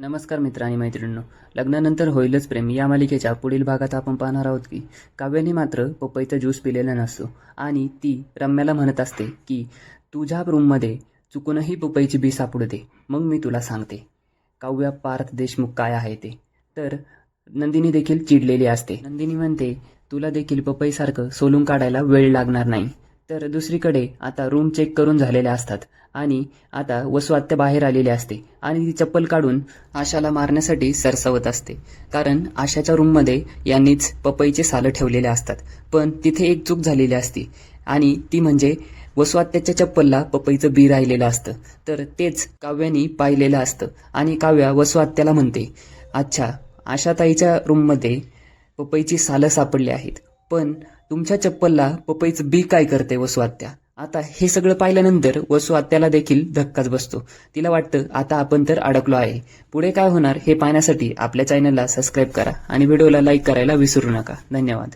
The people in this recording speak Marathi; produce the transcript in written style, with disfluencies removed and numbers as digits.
नमस्कार मित्र आणि मैत्रिणींनो. लग्नानंतर होईलच प्रेम या मालिकेच्या पुढील भागात आपण पाहणार आहोत की काव्याने मात्र पपईचा ज्यूस पिलेला नसतो आणि ती रम्याला म्हणत असते की तुझ्या रूममध्ये चुकूनही पपईची बी सापडू दे, मग मी तुला सांगते काव्या पार्थ देशमुख काय आहे ते. तर नंदिनी देखील चिडलेली असते. नंदिनी म्हणते तुला देखील पपईसारखं सोलून काढायला वेळ लागणार नाही. तर दुसरीकडे आता रूम चेक करून झालेल्या असतात आणि आता वसू आत्या बाहेर आलेली असते आणि ती चप्पल काढून आशाला मारण्यासाठी सरसावत असते. कारण आशाच्या रूममध्ये यांनीच पपईचे सालं ठेवलेले असतात, पण तिथे एक चूक झालेली असते आणि ती म्हणजे वसू आत्याच्या चप्पलला पपईचं बी राहिलेलं असतं. तर तेच काव्यानी पाहिलेलं असतं आणि काव्या वसू आत्याला म्हणते, अच्छा, आशाताईच्या रूममध्ये पपईची सालं सापडली आहेत, पण तुमच्या चप्पलला पपईचं बी काय करते वसू आत्या. आता हे सगळं पाहिल्यानंतर वसू आत्याला देखील धक्काच बसतो. तिला वाटतं आता आपण तर अडकलो आहे. पुढे काय होणार हे पाहण्यासाठी आपल्या चॅनलला सबस्क्राईब करा आणि व्हिडिओला लाईक करायला विसरू नका. धन्यवाद.